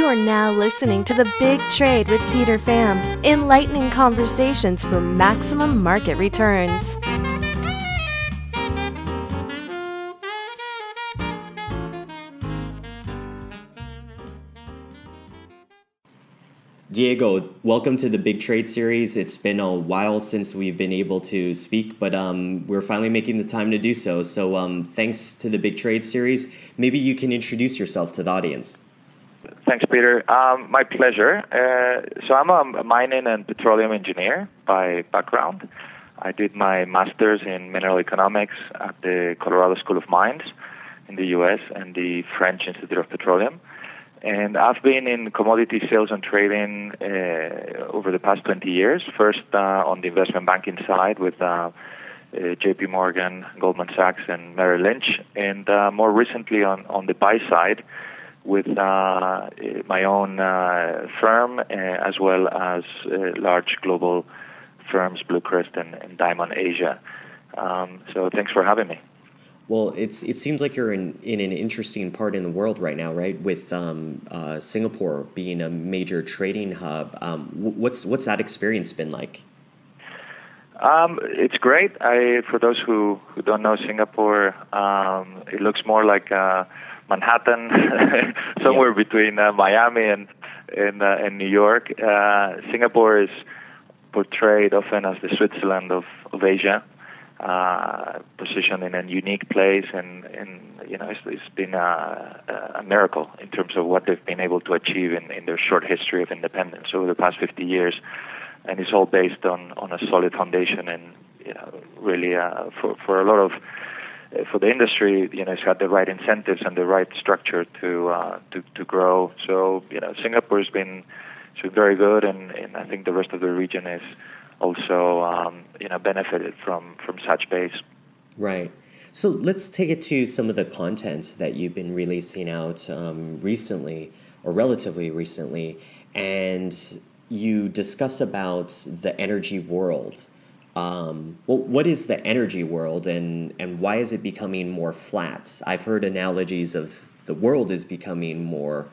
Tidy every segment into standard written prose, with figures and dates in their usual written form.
You are now listening to The Big Trade with Peter Pham, enlightening conversations for maximum market returns. Diego, welcome to the Big Trade series. It's been a while since we've been able to speak, but we're finally making the time to do so. So thanks to the Big Trade series. Maybe you can introduce yourself to the audience. Thanks, Peter. My pleasure. So I'm a mining and petroleum engineer by background. I did my master's in mineral economics at the Colorado School of Mines in the U.S. and the French Institute of Petroleum. And I've been in commodity sales and trading over the past 20 years, first on the investment banking side with J.P. Morgan, Goldman Sachs, and Merrill Lynch, and more recently on the buy side with my own firm, as well as large global firms, Bluecrest and Dymon Asia. So thanks for having me. Well, it seems like you're in an interesting part in the world right now, right? With Singapore being a major trading hub. What's that experience been like? It's great. For those who don't know Singapore, it looks more like Manhattan, somewhere between Miami and New York. Singapore is portrayed often as the Switzerland of Asia. Positioned in a unique place, and it's been a miracle in terms of what they've been able to achieve in their short history of independence over the past 50 years, and it's all based on a solid foundation, and really for a lot of for the industry, it's got the right incentives and the right structure to grow. So Singapore's been very good, and I think the rest of the region is also benefited from such base. Right. So let's take it to some of the content that you've been releasing out recently, or relatively recently, and you discuss about the energy world. What is the energy world, and why is it becoming more flat? I've heard analogies of the world is becoming more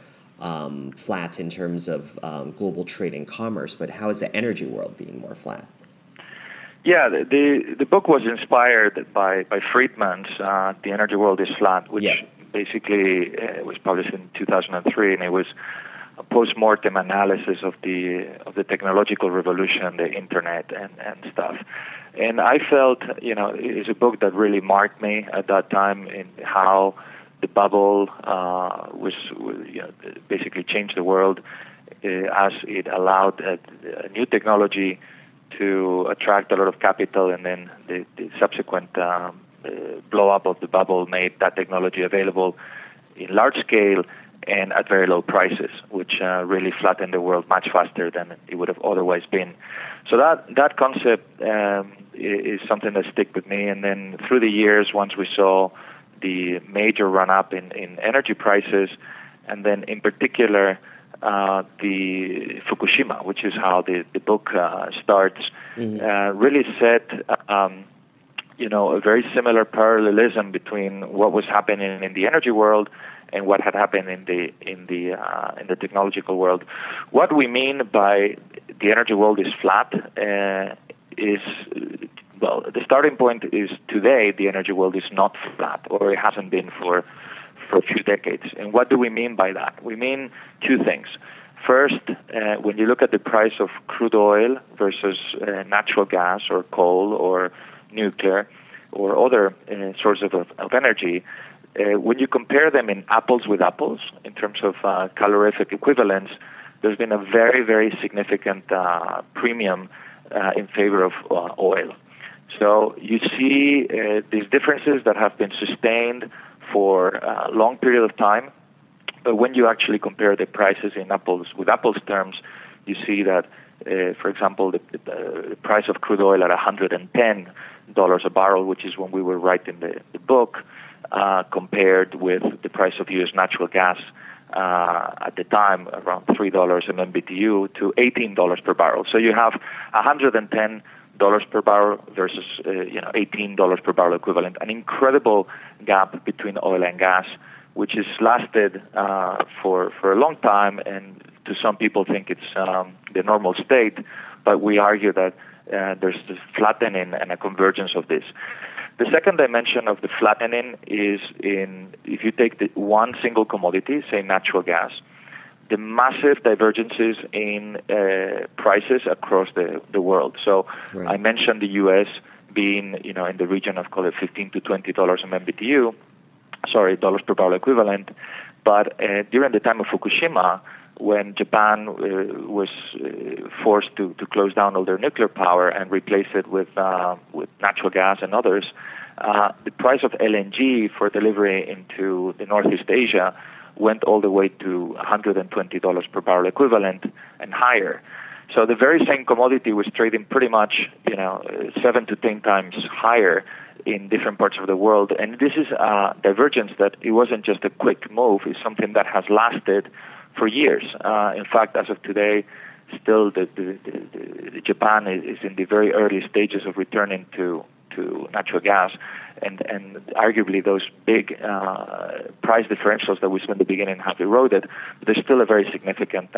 flat in terms of global trade and commerce, but how is the energy world being more flat? Yeah, the book was inspired by Friedman's The Energy World is Flat, which basically was published in 2003, and it was a post-mortem analysis of the technological revolution, the internet and stuff. And I felt, it's a book that really marked me at that time in how the bubble was basically changed the world as it allowed a new technology to attract a lot of capital, and then the subsequent blow up of the bubble made that technology available in large scale and at very low prices, which really flattened the world much faster than it would have otherwise been. So that concept is something that sticks with me. And then through the years, once we saw the major run-up in energy prices, and then in particular the Fukushima, which is how the book starts, really set a very similar parallelism between what was happening in the energy world and what had happened in the technological world. What we mean by the energy world is flat is, well, the starting point is today the energy world is not flat, or it hasn't been for a few decades. And what do we mean by that? We mean two things. First, when you look at the price of crude oil versus natural gas or coal or nuclear or other sources of energy, when you compare them in apples with apples, in terms of calorific equivalence, there's been a very, very significant premium in favor of oil. So you see these differences that have been sustained for a long period of time, but when you actually compare the prices in apples with apples terms, you see that, for example, the price of crude oil at $110 a barrel, which is when we were writing the book, compared with the price of U.S. natural gas at the time, around $3 an MMBTU, to $18 per barrel. So you have $110 per barrel versus $18 per barrel equivalent, an incredible gap between oil and gas, which has lasted for a long time, and to some people think it's the normal state, but we argue that there's this flattening and a convergence of this. The second dimension of the flattening is if you take one single commodity, say natural gas, the massive divergences in prices across the world. So right. I mentioned the U.S. being, in the region of, call it $15 to $20 MMBTU, dollars per barrel equivalent. But during the time of Fukushima, when Japan was forced to close down all their nuclear power and replace it with natural gas and others, the price of LNG for delivery into the Northeast Asia went all the way to $120 per barrel equivalent and higher. So the very same commodity was trading pretty much, 7 to 10 times higher in different parts of the world. And this is a divergence that it wasn't just a quick move. It's something that has lasted for years. In fact, as of today, still the Japan is in the very early stages of returning to natural gas, and arguably those big price differentials that we saw in the beginning have eroded. But there's still a very significant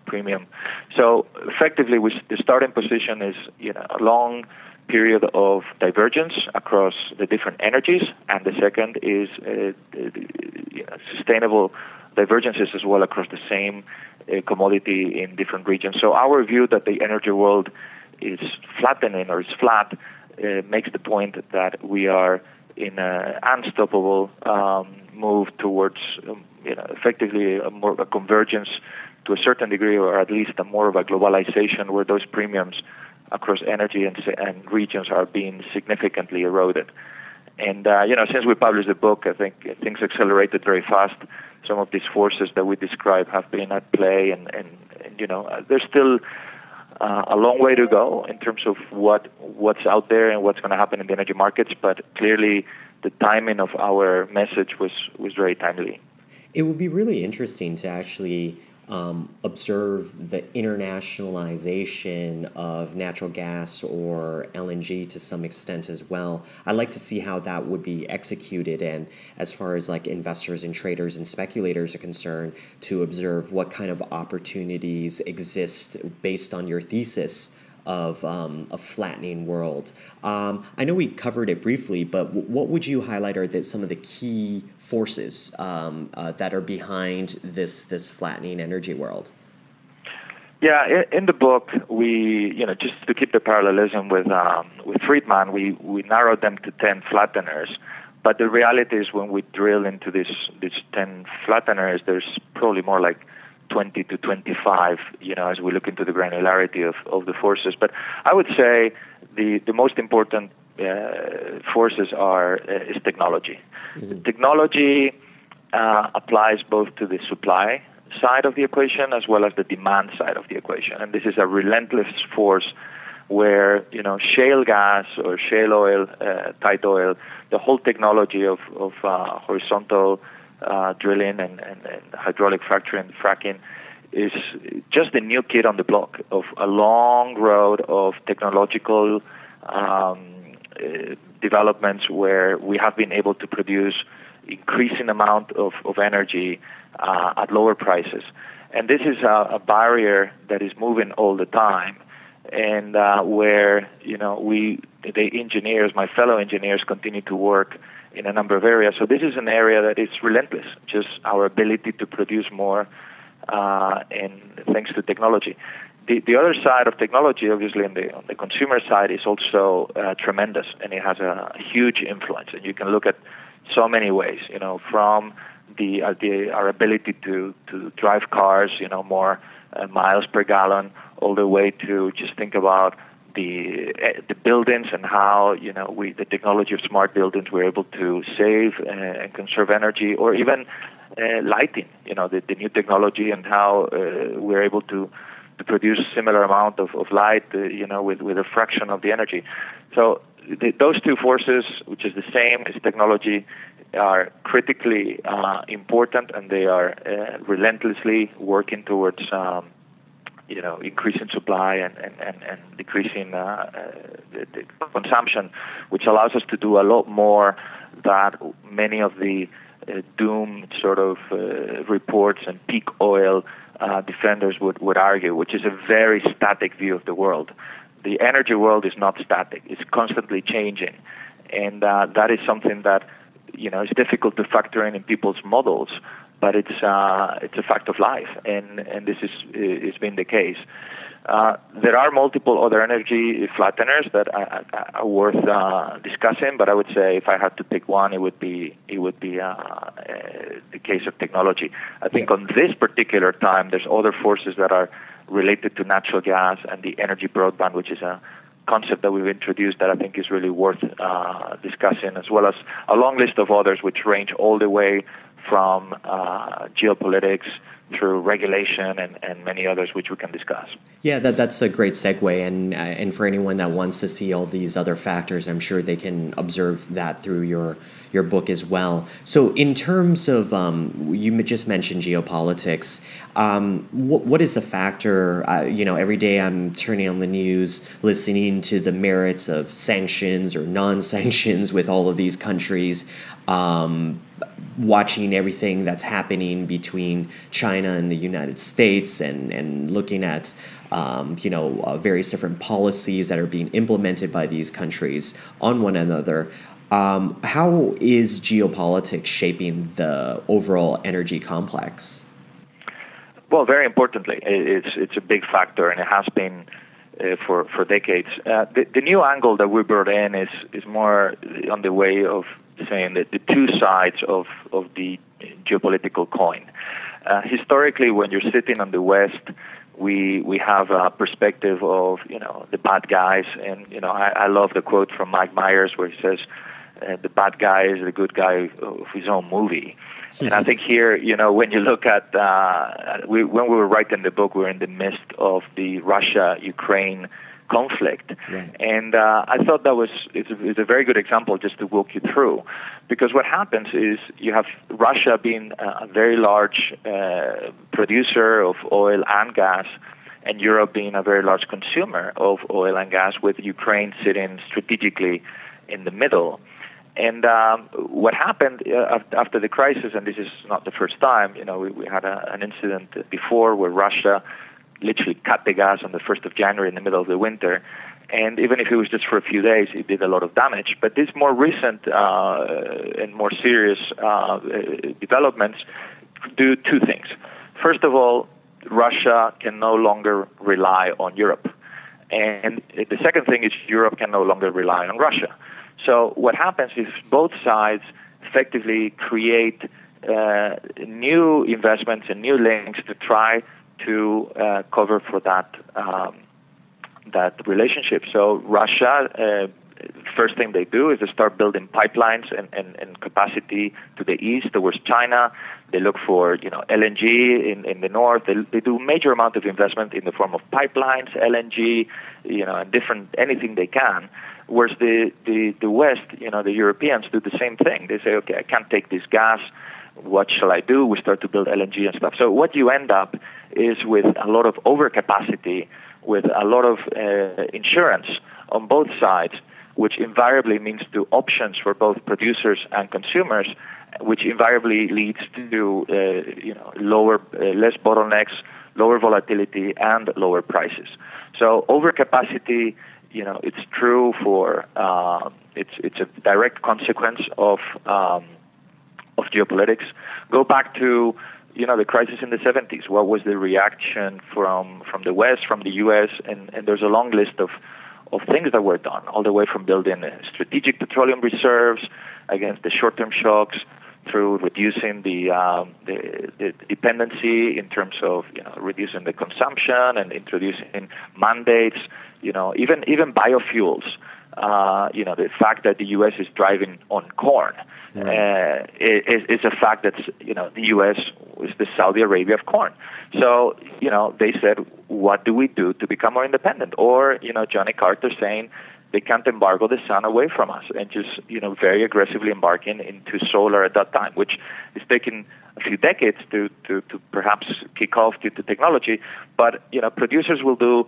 premium. So effectively, the starting position is a long period of divergence across the different energies, and the second is sustainable divergences as well across the same commodity in different regions. So our view that the energy world is flattening or is flat makes the point that we are in an unstoppable move towards effectively a convergence to a certain degree, or at least more of a globalization where those premiums across energy and regions are being significantly eroded. And, since we published the book, I think things accelerated very fast. Some of these forces that we describe have been at play, and there's still a long way to go in terms of what's out there and what's going to happen in the energy markets, but clearly the timing of our message was very timely. It would be really interesting to actually observe the internationalization of natural gas or LNG to some extent as well. I'd like to see how that would be executed, and as far as like investors and traders and speculators are concerned, to observe what kind of opportunities exist based on your thesis of a flattening world. I know we covered it briefly, but what would you highlight are some of the key forces that are behind this flattening energy world? Yeah, in the book, we, just to keep the parallelism with Friedman, we narrowed them to 10 flatteners. But the reality is when we drill into these 10 flatteners, there's probably more like 20 to 25, as we look into the granularity of the forces. But I would say the most important forces is technology. Mm-hmm. Technology applies both to the supply side of the equation as well as the demand side of the equation. And this is a relentless force where, shale gas or shale oil, tight oil, the whole technology of horizontal drilling and hydraulic fracking is just a new kid on the block of a long road of technological developments where we have been able to produce increasing amount of energy at lower prices. And this is a barrier that is moving all the time, and where the engineers, my fellow engineers, continue to work in a number of areas. So this is an area that is relentless, just our ability to produce more, and thanks to technology. The other side of technology, obviously, on the consumer side, is also tremendous, and it has a huge influence. And you can look at so many ways, from our ability to drive cars, more miles per gallon, all the way to just think about the buildings and how the technology of smart buildings we're able to save and conserve energy, or even lighting, the new technology and how we're able to produce similar amount of light, with a fraction of the energy. So those two forces, which is the same as technology, are critically important, and they are relentlessly working towards increasing supply and decreasing the consumption, which allows us to do a lot more that many of the doom sort of reports and peak oil defenders would argue, which is a very static view of the world. The energy world is not static; it's constantly changing, and that is something that is difficult to factor in people's models. But it's a fact of life, and this is been the case. There are multiple other energy flatteners that are worth discussing, but I would say if I had to pick one, it would be the case of technology. I think on this particular time, there's other forces that are related to natural gas and the energy broadband, which is a concept that we've introduced that I think is really worth discussing, as well as a long list of others which range all the way from geopolitics through regulation and many others which we can discuss. Yeah, that's a great segue, and for anyone that wants to see all these other factors, I'm sure they can observe that through your book as well. So in terms of, you just mentioned geopolitics, what is the factor? Every day I'm turning on the news, listening to the merits of sanctions or non-sanctions with all of these countries, watching everything that's happening between China and the United States, and looking at various different policies that are being implemented by these countries on one another. How is geopolitics shaping the overall energy complex? Well, very importantly, it's a big factor, and it has been for decades. The new angle that we brought in is more on the way of saying that the two sides of the geopolitical coin. Historically, when you're sitting on the West, we have a perspective of the bad guys, and I love the quote from Mike Myers where he says, "The bad guy is the good guy of his own movie." And I think here, when you look at when we were writing the book, we were in the midst of the Russia-Ukraine conflict, right. And I thought it's a very good example just to walk you through, because what happens is you have Russia being a very large producer of oil and gas, and Europe being a very large consumer of oil and gas, with Ukraine sitting strategically in the middle. And what happened after the crisis, and this is not the first time, we had an incident before where Russia literally cut the gas on the 1st of January in the middle of the winter. And even if it was just for a few days, it did a lot of damage. But these more recent and more serious developments do two things. First of all, Russia can no longer rely on Europe. And the second thing is Europe can no longer rely on Russia. So what happens is both sides effectively create new investments and new links to try to cover for that relationship. So Russia, first thing they do is they start building pipelines and capacity to the east towards China. They look for LNG in the north. They do a major amount of investment in the form of pipelines, LNG, and different anything they can. Whereas the West, the Europeans do the same thing. They say, okay, I can't take this gas. What shall I do? We start to build LNG and stuff. So what you end up is with a lot of overcapacity, with a lot of insurance on both sides, which invariably means to options for both producers and consumers, which invariably leads to lower, less bottlenecks, lower volatility, and lower prices. So overcapacity, it's true for it's a direct consequence of geopolitics. Go back to the crisis in the 70s. What was the reaction from the West, from the U.S., and there's a long list of things that were done, all the way from building strategic petroleum reserves against the short-term shocks, through reducing the dependency in terms of reducing the consumption and introducing mandates. Even biofuels. The fact that the U.S. is driving on corn is a fact that the U.S. is the Saudi Arabia of corn. So they said, what do we do to become more independent? Or Johnny Carter saying they can't embargo the sun away from us, and just very aggressively embarking into solar at that time, which is taking a few decades to perhaps kick off due to technology. But producers will do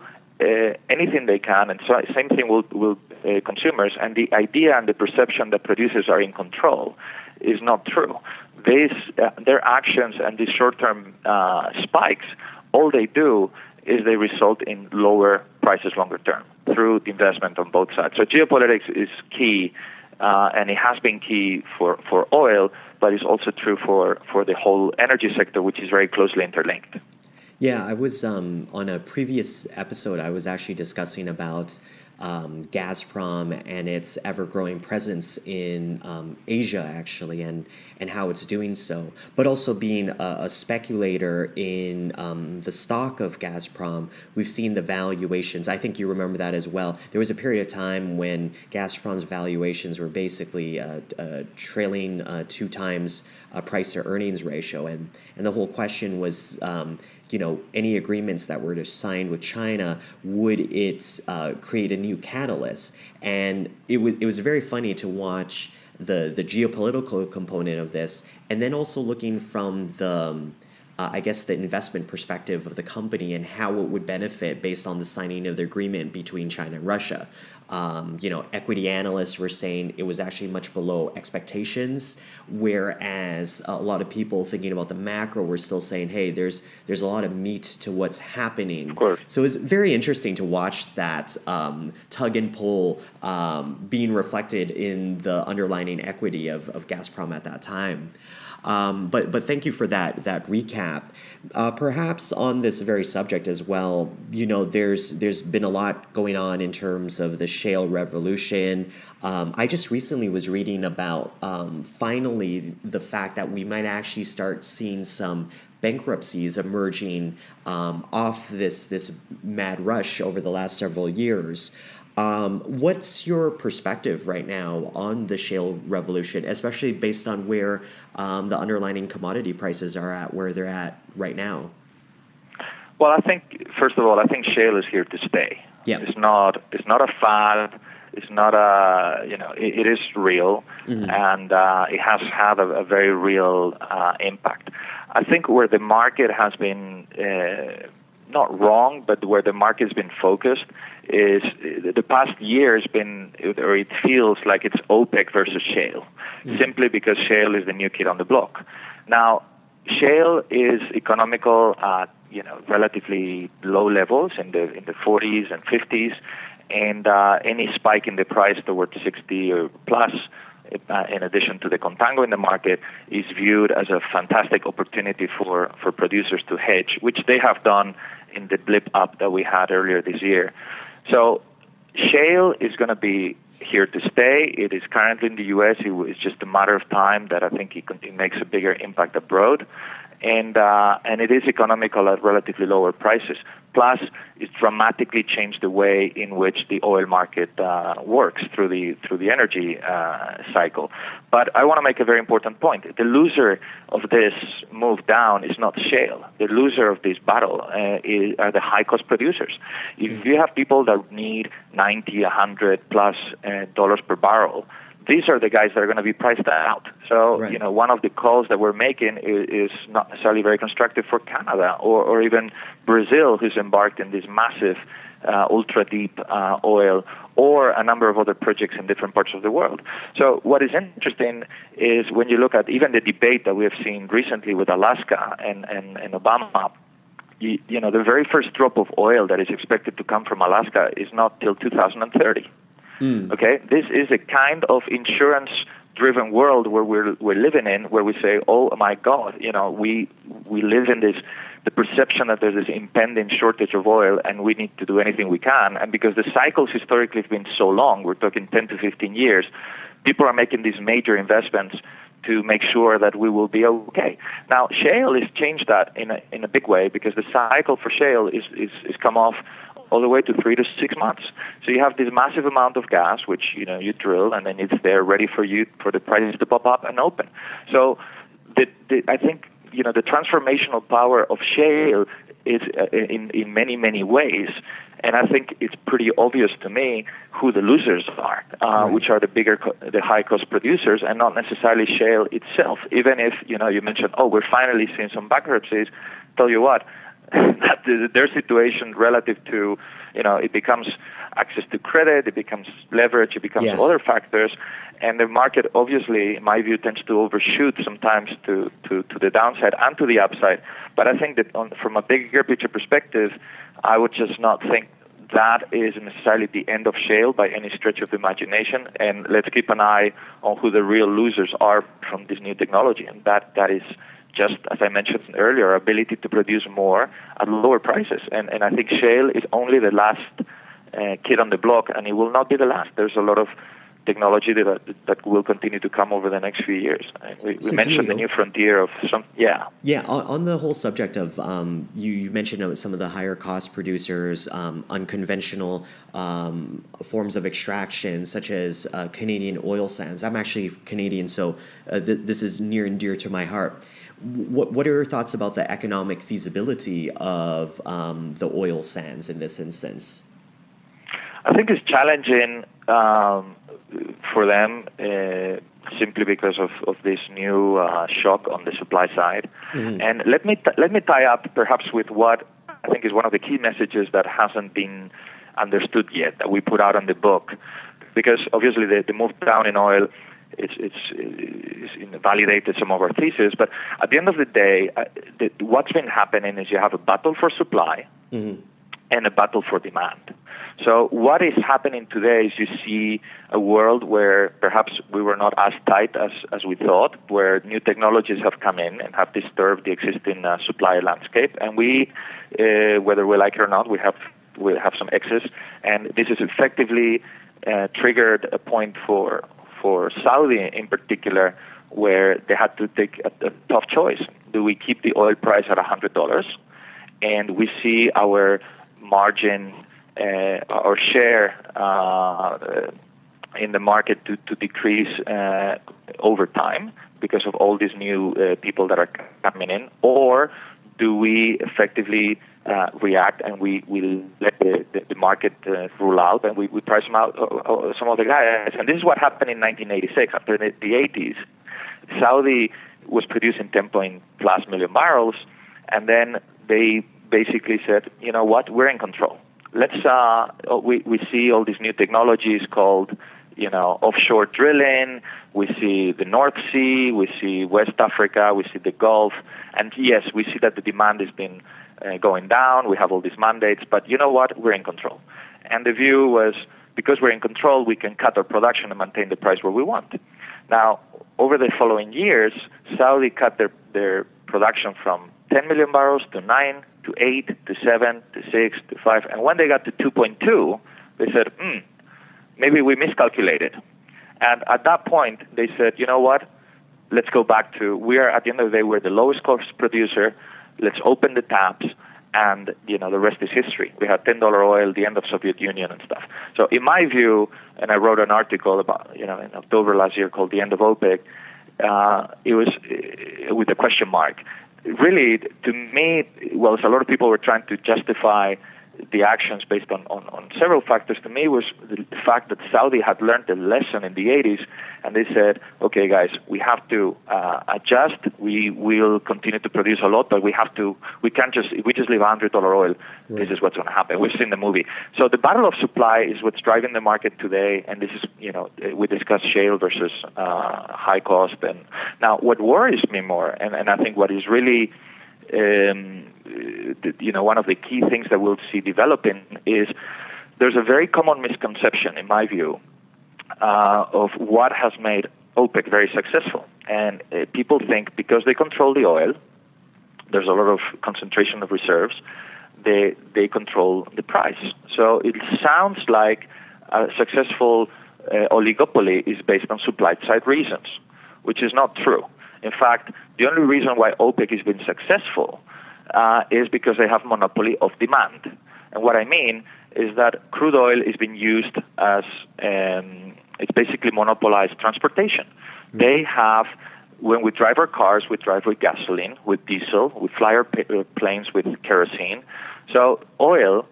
anything they can, and so same thing will consumers. And the idea and the perception that producers are in control is not true. their actions and these short-term spikes, all they do is they result in lower prices longer term through the investment on both sides. So geopolitics is key, and it has been key for oil, but it's also true for the whole energy sector, which is very closely interlinked. Yeah, I was on a previous episode, I was actually discussing about Gazprom and its ever-growing presence in Asia, actually, and how it's doing so, but also being a speculator in the stock of Gazprom. We've seen the valuations. I think you remember that as well. There was a period of time when Gazprom's valuations were basically trailing 2 times price to earnings ratio, and the whole question was, any agreements that were to sign with China, would it create a new catalyst? And it was very funny to watch the geopolitical component of this, and then also looking from the the investment perspective of the company and how it would benefit based on the signing of the agreement between China and Russia. Equity analysts were saying it was actually much below expectations, whereas a lot of people thinking about the macro were still saying, hey, there's a lot of meat to what's happening. Of course. So it's very interesting to watch that tug and pull being reflected in the underlying equity of Gazprom at that time. But thank you for that recap. Perhaps on this very subject as well, there's been a lot going on in terms of the shale revolution. I just recently was reading about finally the fact that we might actually start seeing some bankruptcies emerging off this mad rush over the last several years. What's your perspective right now on the shale revolution, especially based on where the underlying commodity prices are at, where they're at right now? Well, first of all, I think shale is here to stay. Yeah. It's not a fad. It's not it is real, and it has had a very real impact. I think where the market has been not wrong, but where the market's been focused is the past year has been, or it feels like it's OPEC versus shale, simply because shale is the new kid on the block. Now, shale is economical at relatively low levels in the 40s and 50s, and any spike in the price towards 60 or plus, in addition to the contango in the market, is viewed as a fantastic opportunity for producers to hedge, which they have done in the blip up that we had earlier this year. So shale is going to be here to stay. It is currently in the U.S. It's just a matter of time that I think it makes a bigger impact abroad. And it is economical at relatively lower prices. Plus, it's dramatically changed the way in which the oil market works through the energy cycle. But I want to make a very important point. The loser of this move down is not shale. The loser of this battle are the high-cost producers. If you have people that need $90, $100 plus dollars per barrel, these are the guys that are going to be priced out. So, right. One of the calls that we're making is not necessarily very constructive for Canada or even Brazil, who's embarked in this massive ultra-deep oil, or a number of other projects in different parts of the world. So what is interesting is when you look at even the debate that we have seen recently with Alaska and Obama, the very first drop of oil that is expected to come from Alaska is not till 2030. Okay, this is a kind of insurance-driven world where we're living in, where we say, "Oh my God, we live in the perception that there's this impending shortage of oil, and we need to do anything we can." And because the cycles historically have been so long, we're talking 10 to 15 years, people are making these major investments to make sure that we will be okay. Now, shale has changed that in a big way, because the cycle for shale is come off all the way to 3 to 6 months. So you have this massive amount of gas, which you drill, and then it's there ready for the prices to pop up and open. So I think the transformational power of shale is in many, many ways. And I think it's pretty obvious to me who the losers are, which are the high-cost producers, and not necessarily shale itself. Even if, you mentioned, we're finally seeing some bankruptcies. Tell you what, their situation relative to, it becomes access to credit, it becomes leverage, it becomes other factors, and the market obviously, in my view, tends to overshoot sometimes to the downside and to the upside. But I think that from a bigger picture perspective, I would just not think that is necessarily the end of shale by any stretch of the imagination, and let's keep an eye on who the real losers are from this new technology, and that is just, as I mentioned earlier, our ability to produce more at lower prices. And I think shale is only the last kid on the block, and it will not be the last. There's a lot of technology that will continue to come over the next few years. We mentioned Diego, the new frontier of some, on the whole subject of, you mentioned some of the higher cost producers, unconventional forms of extraction, such as Canadian oil sands. I'm actually Canadian, so this is near and dear to my heart. What are your thoughts about the economic feasibility of the oil sands in this instance? I think it's challenging for them simply because of this new shock on the supply side. Mm-hmm. And let me tie up perhaps with what I think is one of the key messages that hasn't been understood yet that we put out on the book, because obviously the move down in oil it's validated some of our thesis, but at the end of the day, what's been happening is you have a battle for supply and a battle for demand. So what is happening today is you see a world where perhaps we were not as tight as we thought, where new technologies have come in and have disturbed the existing supply landscape, and we, whether we like it or not, we have some excess, and this has effectively triggered a point for Saudi in particular, where they had to take a tough choice. Do we keep the oil price at $100? And we see our margin, our share in the market to decrease over time because of all these new people that are coming in, or do we effectively react and we let the market rule out and we price them out, some of the guys? And this is what happened in 1986 after the 80s. Saudi was producing 10+ million barrels, and then they basically said, you know what, we're in control. Let's we see all these new technologies called offshore drilling. We see the North Sea, we see West Africa, we see the Gulf, and yes, we see that the demand has been going down. We have all these mandates, but you know what, we're in control. And the view was, because we're in control, we can cut our production and maintain the price where we want. Now, over the following years, Saudi cut their production from 10 million barrels to 9 to 8 to 7 to 6 to 5, and when they got to 2.2, they said, maybe we miscalculated. And at that point, they said, you know what, let's go back to, at the end of the day, we're the lowest cost producer, let's open the taps, and the rest is history. We had $10 oil, the end of Soviet Union and stuff. So in my view, and I wrote an article about, in October last year called The End of OPEC, it was with a question mark. Really, to me, well, a lot of people were trying to justify the actions based on several factors. To me, was the fact that Saudi had learned a lesson in the 80s, and they said, okay, guys, we have to adjust. We will continue to produce a lot, but we can't just, if we just leave $100 oil, this is what's going to happen. We've seen the movie. So the battle of supply is what's driving the market today, and this is, we discussed shale versus high cost. And now what worries me more, and I think what is really one of the key things that we'll see developing is there's a very common misconception, in my view, of what has made OPEC very successful. And people think because they control the oil, there's a lot of concentration of reserves, they control the price. So it sounds like a successful oligopoly is based on supply-side reasons, which is not true. In fact, the only reason why OPEC has been successful is because they have monopoly of demand. And what I mean is that crude oil is being used as, it's basically monopolized transportation. Mm-hmm. They have, when we drive our cars, we drive with gasoline, with diesel, we fly our planes with kerosene. So oil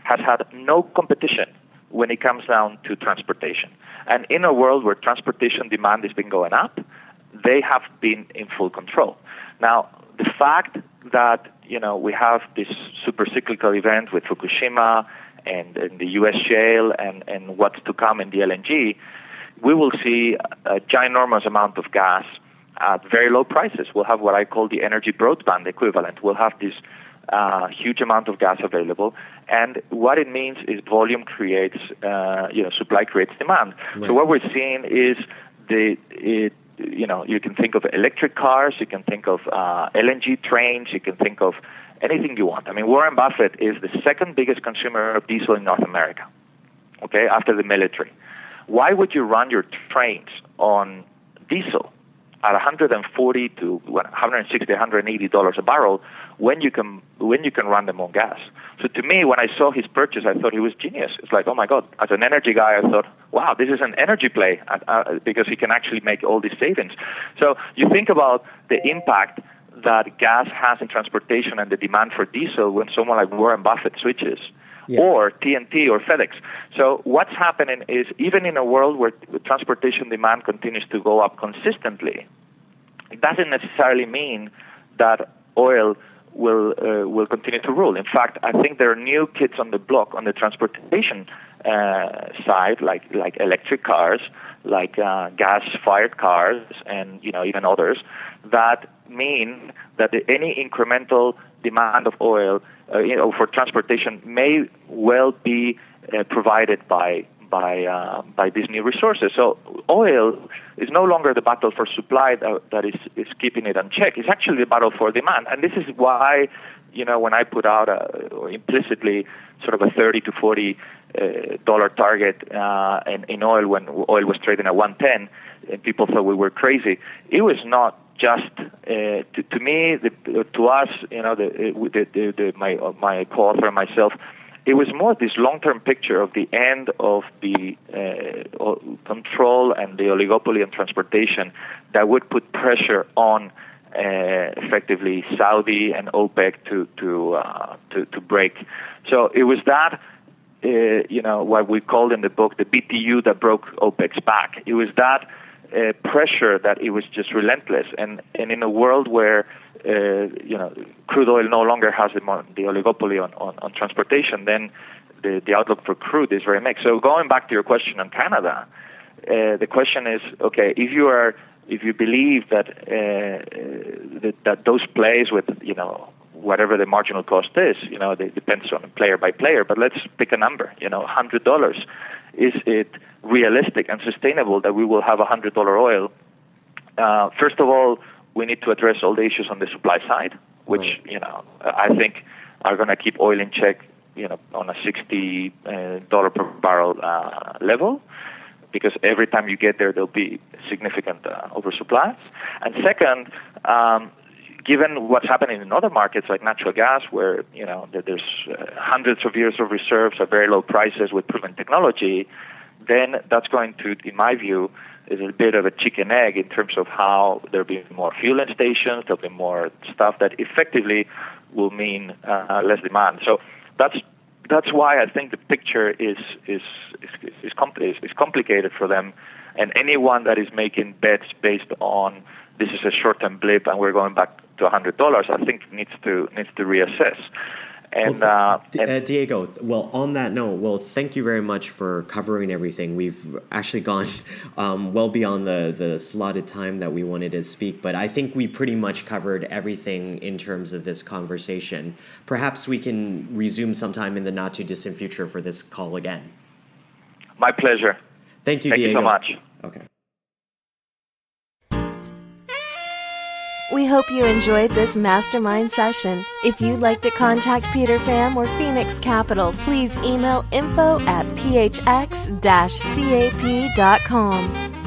has had no competition when it comes down to transportation. And in a world where transportation demand has been going up, they have been in full control. Now, the fact that, we have this super cyclical event with Fukushima and the U.S. shale and what's to come in the LNG, we will see a ginormous amount of gas at very low prices. We'll have what I call the energy broadband equivalent. We'll have this huge amount of gas available, and what it means is volume creates, supply creates demand. Right. So what we're seeing is you can think of electric cars, you can think of LNG trains, you can think of anything you want. I mean, Warren Buffett is the second biggest consumer of diesel in North America, okay, after the military. Why would you run your trains on diesel at $140 to $160, $180 a barrel when you can run them on gas? So to me, when I saw his purchase, I thought he was genius. It's like, oh my God! As an energy guy, I thought, wow, this is an energy play because he can actually make all these savings. So you think about the impact that gas has in transportation and the demand for diesel when someone like Warren Buffett switches. Yeah. Or TNT or FedEx. So what's happening is, even in a world where transportation demand continues to go up consistently, it doesn't necessarily mean that oil will continue to rule. In fact, I think there are new kids on the block on the transportation side, like electric cars, like gas-fired cars, and even others, that mean that any incremental demand of oil for transportation may well be provided by these new resources. So oil is no longer the battle for supply that is keeping it unchecked. It's actually the battle for demand. And this is why, when I put out implicitly sort of a $30 to $40 target in oil when oil was trading at 110, and people thought we were crazy. It was not just to me, to us, my co-author and myself. It was more this long-term picture of the end of the control and the oligopoly in transportation that would put pressure on effectively Saudi and OPEC to break. So it was that. What we called in the book the BTU that broke OPEC's back. It was that pressure that it was just relentless, and in a world where crude oil no longer has the oligopoly on transportation, then the outlook for crude is very mixed. So going back to your question on Canada, the question is, okay, if you believe that that those plays with whatever the marginal cost is, it depends on player by player, but let's pick a number, $100. Is it realistic and sustainable that we will have $100 oil? First of all, we need to address all the issues on the supply side, which, I think are going to keep oil in check, on a $60 per barrel level, because every time you get there, there'll be significant oversupplies. And second, given what's happening in other markets like natural gas, where there's hundreds of years of reserves at very low prices with proven technology, then that's going to, in my view, is a bit of a chicken egg in terms of how there'll be more fueling stations, there'll be more stuff that effectively will mean less demand. So that's why I think the picture is complicated for them, and anyone that is making bets based on this is a short-term blip and we're going back to $100, I think needs to reassess. And Diego, well, on that note, thank you very much for covering everything. We've actually gone well beyond the slotted time that we wanted to speak, but I think we pretty much covered everything in terms of this conversation. Perhaps we can resume sometime in the not-too-distant future for this call again. My pleasure. Thank you, Thank Diego. you so much. Okay. We hope you enjoyed this mastermind session. If you'd like to contact Peter Pham or Phoenix Capital, please email info@phx-cap.com.